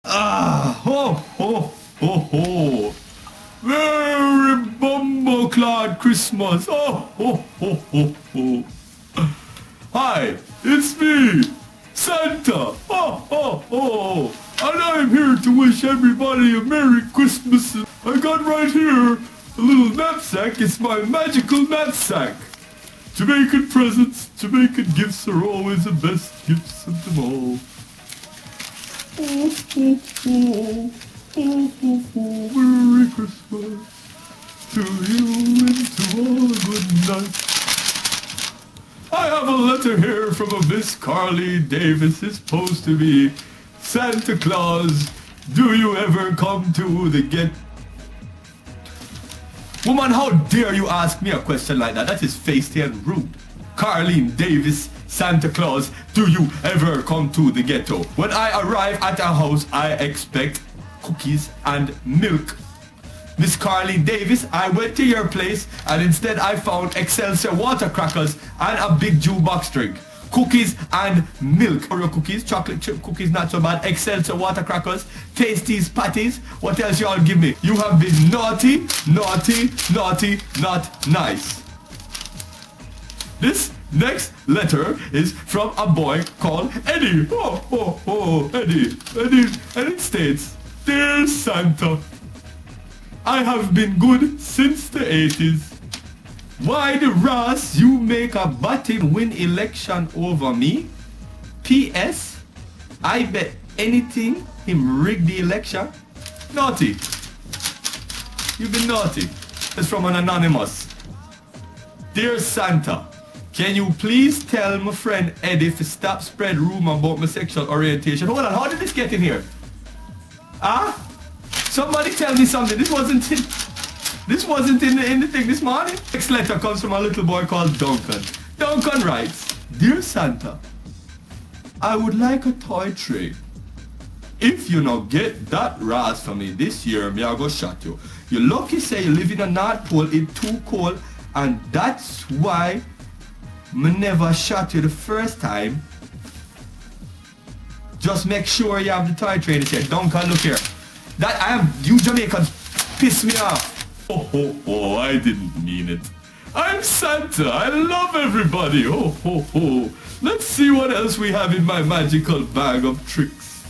Ho, ho, ho, ho. Merry Bumbleclad Christmas. Oh, ho, ho, ho, ho. Hi, it's me, Santa. Oh, ho, ho. And I'm here to wish everybody a Merry Christmas. I got right here a little knapsack. It's my magical knapsack. Jamaican presents, Jamaican gifts are always the best gifts of them all. Oh, oh, oh, oh, oh, oh, Merry Christmas to you and to all a good night. I have a letter here from a Miss Carly Davis. It's supposed to be Santa Claus. Do you ever come to the get? Woman, how dare you ask me a question like that? That is feisty and rude. Carleen Davis, Santa Claus, do you ever come to the ghetto? When I arrive at a house, I expect cookies and milk. Miss Carleen Davis, I went to your place and instead I found Excelsior water crackers and a big jukebox drink. Cookies and milk. Oreo cookies, chocolate chip cookies, not so bad. Excelsior water crackers, Tasties patties. What else y'all give me? You have been naughty, naughty, naughty, not nice. This next letter is from a boy called Eddie. Oh, oh, oh, Eddie. And it states, Dear Santa, I have been good since the 80s. Why the Ross you make a button win election over me? P.S. I bet anything him rig the election. Naughty. You've been naughty. It's from an anonymous. Dear Santa, can you please tell my friend Eddie to stop spread rumor about my sexual orientation? Hold on, how did this get in here? Ah? Somebody tell me something. This wasn't in the thing this morning. Next letter comes from a little boy called Duncan. Duncan writes, Dear Santa, I would like a toy train. If you not get that ras for me this year, me I go shot you. You lucky say you live in a North Pole, it too cold, and that's why me never shot you the first time. Just make sure you have the toy train. He said, Duncan, look here. You Jamaicans piss me off. Oh, oh, oh, I didn't mean it. I'm Santa. I love everybody. Oh, oh, oh. Let's see what else we have in my magical bag of tricks.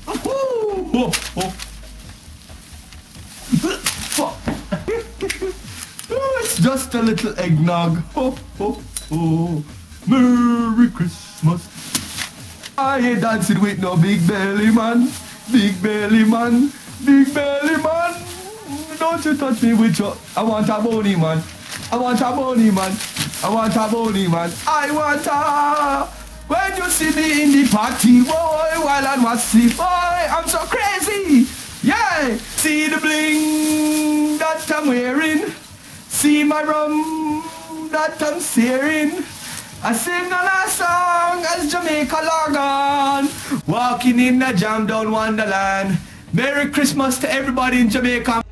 Oh, oh, oh. Oh, it's just a little eggnog. Oh, oh, oh. Merry Christmas. I ain't dancing with no big belly man. Big belly man. Big belly man. Don't you touch me with your... I want a bony man. I want a bony man. I want a bony man. I want a... When you see me in the party, boy, while I'm asleep, boy, I'm so crazy. Yeah. See the bling that I'm wearing. See my rum that I'm searing. I sing a last song as Jamaica log on. Walking in the jam down Wonderland. Merry Christmas to everybody in Jamaica.